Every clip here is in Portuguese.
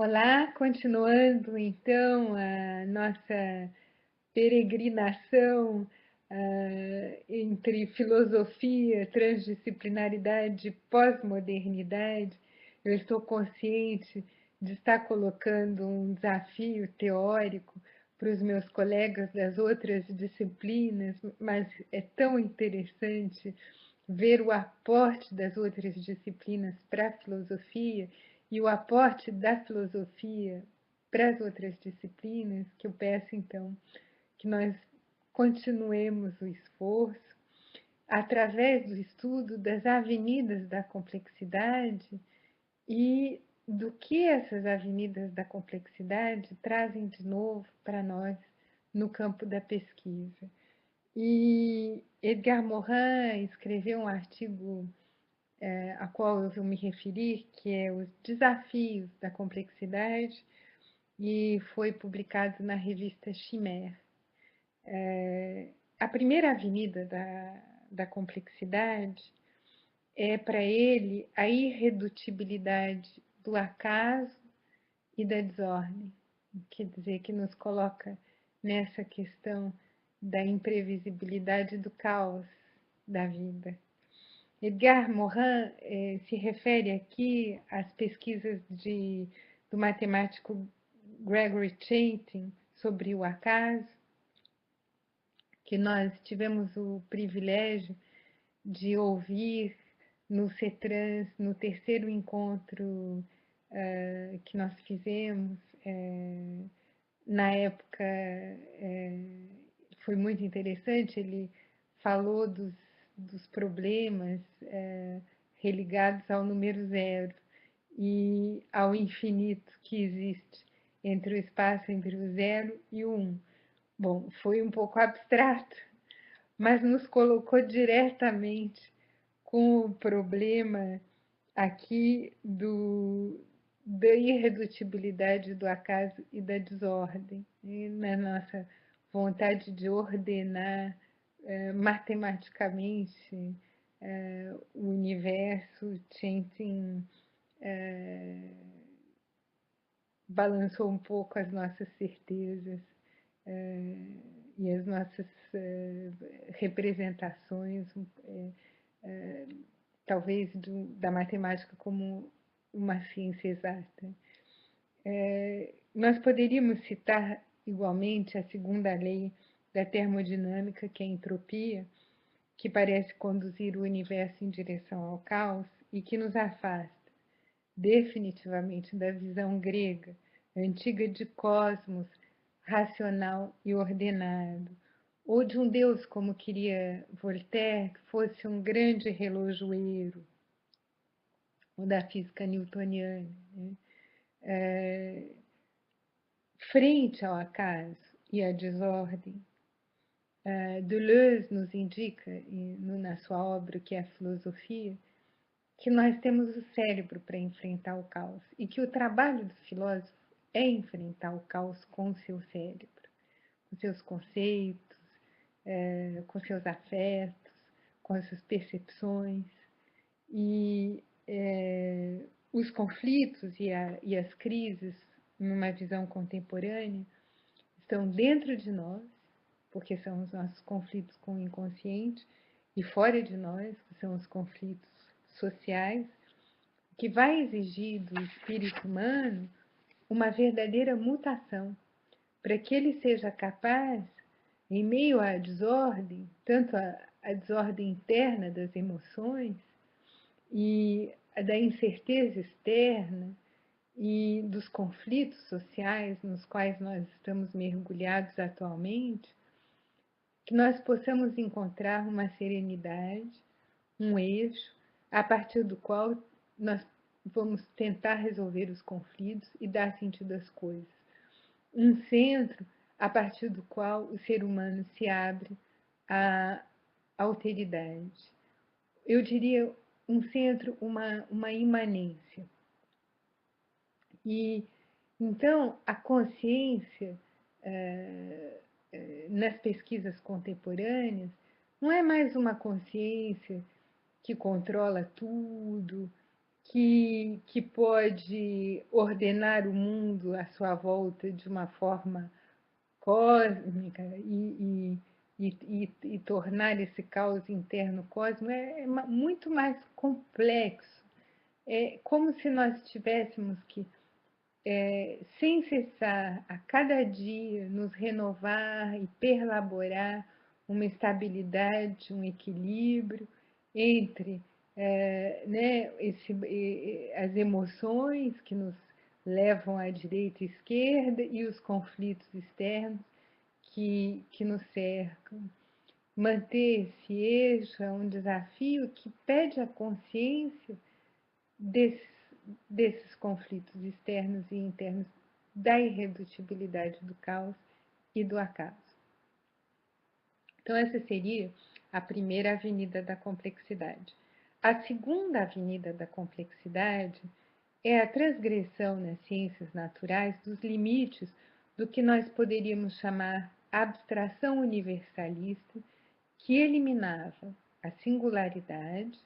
Olá, continuando então a nossa peregrinação entre filosofia, transdisciplinaridade e pós-modernidade. Eu estou consciente de estar colocando um desafio teórico para os meus colegas das outras disciplinas, mas é tão interessante ver o aporte das outras disciplinas para a filosofia e o aporte da filosofia para as outras disciplinas, que eu peço então que nós continuemos o esforço através do estudo das avenidas da complexidade e do que essas avenidas da complexidade trazem de novo para nós no campo da pesquisa. E Edgar Morin escreveu um artigo a qual eu vou me referir, que é Os Desafios da Complexidade, e foi publicado na revista Chimère. A primeira avenida da complexidade é, para ele, a irredutibilidade do acaso e da desordem. Quer dizer, que nos coloca nessa questão da imprevisibilidade do caos da vida. Edgar Morin se refere aqui às pesquisas do matemático Gregory Chaitin sobre o acaso, que nós tivemos o privilégio de ouvir no CETRANS, no terceiro encontro que nós fizemos. Na época foi muito interessante, ele falou dos problemas religados ao número zero e ao infinito que existe entre o espaço entre o zero e o um. Bom, foi um pouco abstrato, mas nos colocou diretamente com o problema aqui da irredutibilidade do acaso e da desordem, e na nossa vontade de ordenar matematicamente o universo. Chaitin balançou um pouco as nossas certezas e as nossas representações, talvez da matemática como uma ciência exata. Nós poderíamos citar igualmente a segunda lei da termodinâmica, que é a entropia, que parece conduzir o universo em direção ao caos e que nos afasta definitivamente da visão grega antiga de cosmos racional e ordenado, ou de um Deus, como queria Voltaire, que fosse um grande relojoeiro, ou da física newtoniana. Né? Frente ao acaso e à desordem, Deleuze nos indica, na sua obra, que é a filosofia, que nós temos o cérebro para enfrentar o caos e que o trabalho do filósofo é enfrentar o caos com o seu cérebro, com seus conceitos, com seus afetos, com as suas percepções. E os conflitos e as crises, numa visão contemporânea, estão dentro de nós, porque são os nossos conflitos com o inconsciente, e fora de nós, que são os conflitos sociais, que vai exigir do espírito humano uma verdadeira mutação, para que ele seja capaz, em meio à desordem, tanto a desordem interna das emoções e da incerteza externa e dos conflitos sociais nos quais nós estamos mergulhados atualmente, que nós possamos encontrar uma serenidade, um eixo, a partir do qual nós vamos tentar resolver os conflitos e dar sentido às coisas. Um centro a partir do qual o ser humano se abre à alteridade. Eu diria um centro, uma imanência. E então a consciência nas pesquisas contemporâneas não é mais uma consciência que controla tudo, que pode ordenar o mundo à sua volta de uma forma cósmica e tornar esse caos interno cósmico é muito mais complexo. É como se nós tivéssemos que, sem cessar, a cada dia, nos renovar e perlaborar uma estabilidade, um equilíbrio entre né, as emoções que nos levam à direita e à esquerda e os conflitos externos que nos cercam. Manter esse eixo é um desafio que pede a consciência desses conflitos externos e internos, da irredutibilidade do caos e do acaso. Então, essa seria a primeira avenida da complexidade. A segunda avenida da complexidade é a transgressão nas ciências naturais dos limites do que nós poderíamos chamar abstração universalista, que eliminava a singularidade,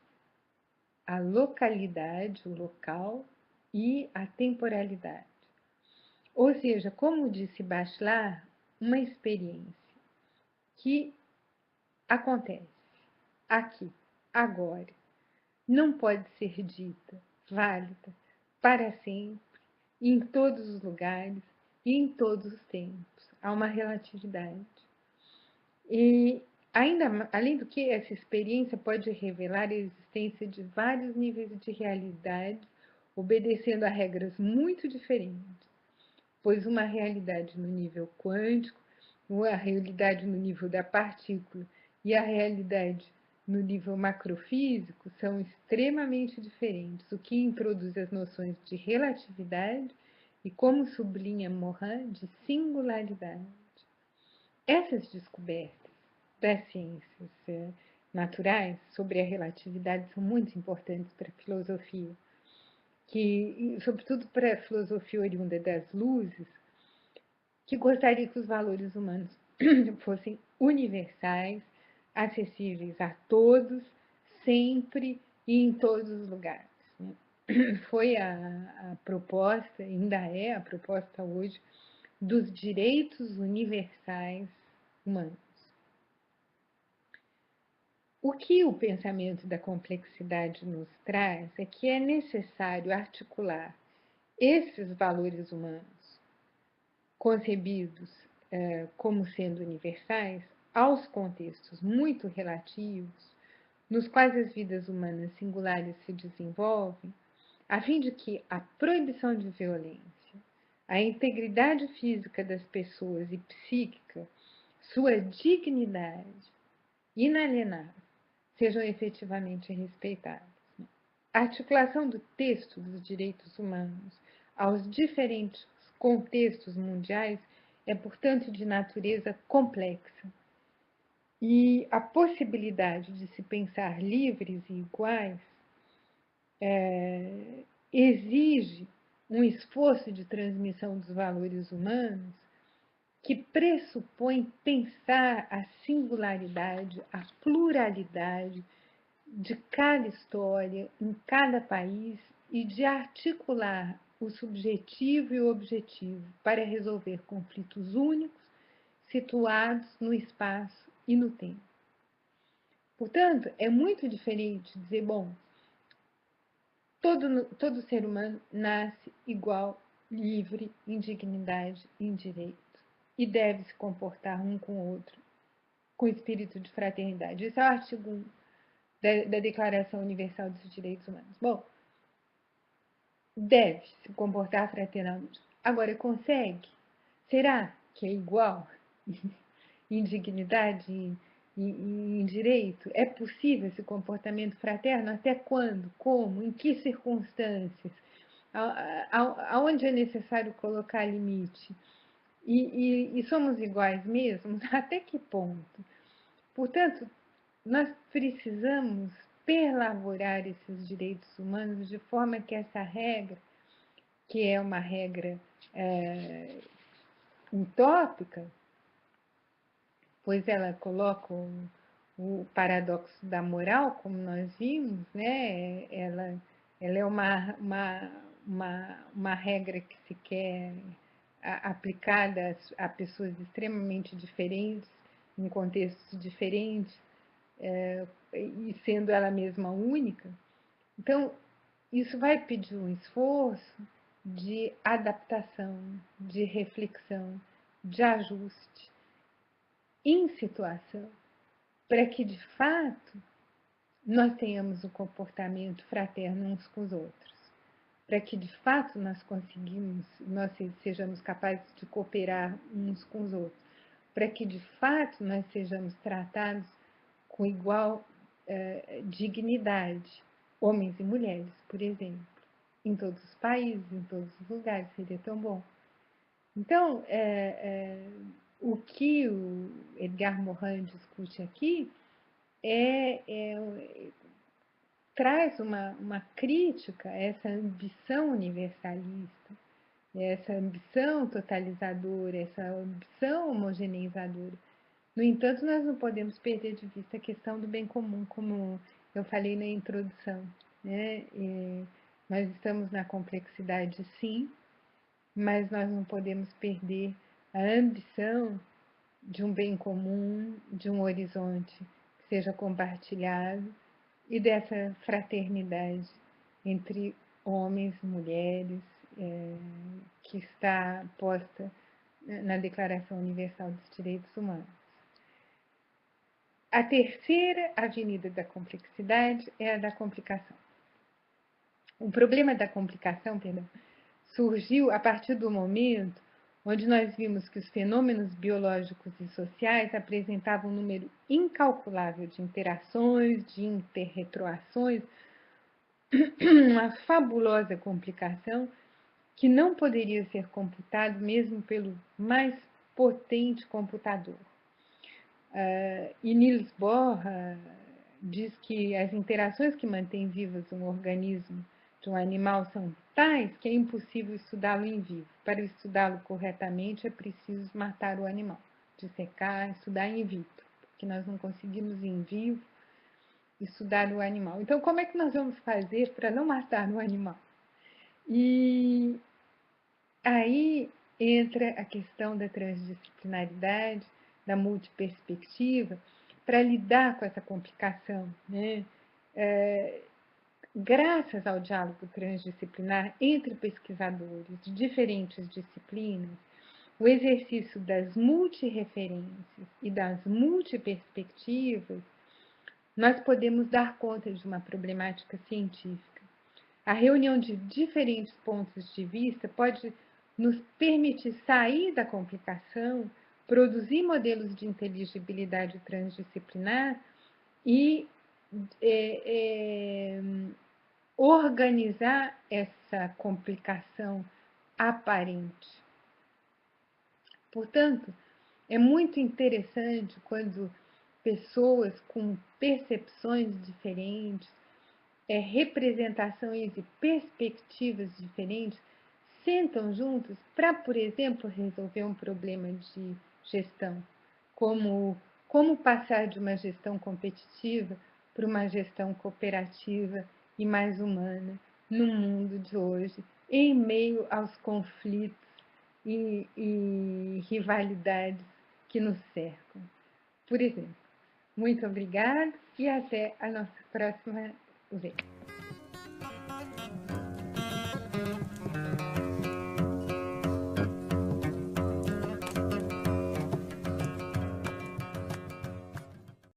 a localidade, o local e a temporalidade. Ou seja, como disse Bachelard, uma experiência que acontece aqui, agora, não pode ser dita, válida, para sempre, em todos os lugares e em todos os tempos. Há uma relatividade. E ainda, além do que, essa experiência pode revelar a existência de vários níveis de realidade, obedecendo a regras muito diferentes, pois uma realidade no nível quântico, a realidade no nível da partícula e a realidade no nível macrofísico são extremamente diferentes, o que introduz as noções de relatividade e, como sublinha Morin, de singularidade. Essas descobertas das ciências naturais sobre a relatividade são muito importantes para a filosofia, sobretudo para a filosofia oriunda das luzes, que gostaria que os valores humanos fossem universais, acessíveis a todos, sempre e em todos os lugares. Foi a proposta, ainda é a proposta hoje, dos direitos universais humanos. O que o pensamento da complexidade nos traz é que é necessário articular esses valores humanos concebidos como sendo universais aos contextos muito relativos nos quais as vidas humanas singulares se desenvolvem, a fim de que a proibição de violência, a integridade física das pessoas e psíquica, sua dignidade inalienável, sejam efetivamente respeitadas. A articulação do texto dos direitos humanos aos diferentes contextos mundiais é, portanto, de natureza complexa. E a possibilidade de se pensar livres e iguais exige um esforço de transmissão dos valores humanos que pressupõe pensar a singularidade, a pluralidade de cada história, em cada país, e de articular o subjetivo e o objetivo para resolver conflitos únicos, situados no espaço e no tempo. Portanto, é muito diferente dizer, bom, todo ser humano nasce igual, livre, em dignidade e em direito, e deve se comportar um com o outro com espírito de fraternidade. Esse é o artigo 1 da Declaração Universal dos Direitos Humanos. Bom, deve se comportar fraternalmente. Agora, consegue? Será que é igual em dignidade e em direito? É possível esse comportamento fraterno? Até quando? Como? Em que circunstâncias? Aonde é necessário colocar limite? E somos iguais mesmo? Até que ponto? Portanto, nós precisamos perlaborar esses direitos humanos de forma que essa regra, que é uma regra utópica, pois ela coloca o paradoxo da moral, como nós vimos, né? Ela ela é uma regra que se quer aplicada a pessoas extremamente diferentes, em contextos diferentes, e sendo ela mesma única. Então, isso vai pedir um esforço de adaptação, de reflexão, de ajuste em situação, para que de fato nós tenhamos um comportamento fraterno uns com os outros, para que de fato nós sejamos capazes de cooperar uns com os outros, para que de fato nós sejamos tratados com igual dignidade, homens e mulheres, por exemplo, em todos os países, em todos os lugares, seria tão bom. Então, o que o Edgar Morin discute aqui traz uma crítica a essa ambição universalista, essa ambição totalizadora, essa ambição homogeneizadora. No entanto, nós não podemos perder de vista a questão do bem comum, como eu falei na introdução, né? Nós estamos na complexidade, sim, mas nós não podemos perder a ambição de um bem comum, de um horizonte que seja compartilhado e dessa fraternidade entre homens e mulheres, que está posta na Declaração Universal dos Direitos Humanos. A terceira avenida da complexidade é a da complicação. O problema da complicação, surgiu a partir do momento onde nós vimos que os fenômenos biológicos e sociais apresentavam um número incalculável de interações, de interretroações, uma fabulosa complicação que não poderia ser computado mesmo pelo mais potente computador. E Niels Bohr diz que as interações que mantêm vivas um organismo de um animal são tais que é impossível estudá-lo em vivo. Para estudá-lo corretamente é preciso matar o animal, dissecar, estudar in vitro, porque nós não conseguimos em vivo estudar o animal. Então, como é que nós vamos fazer para não matar o animal? E aí entra a questão da transdisciplinaridade, da multiperspectiva, para lidar com essa complicação, né? Graças ao diálogo transdisciplinar entre pesquisadores de diferentes disciplinas, o exercício das multireferências e das multiperspectivas, nós podemos dar conta de uma problemática científica. A reunião de diferentes pontos de vista pode nos permitir sair da complicação, produzir modelos de inteligibilidade transdisciplinar e organizar essa complicação aparente. Portanto, é muito interessante quando pessoas com percepções diferentes, representações e perspectivas diferentes sentam juntos para, por exemplo, resolver um problema de gestão, como passar de uma gestão competitiva para uma gestão cooperativa e mais humana no mundo de hoje, em meio aos conflitos e rivalidades que nos cercam. Por exemplo, muito obrigada e até a nossa próxima vez.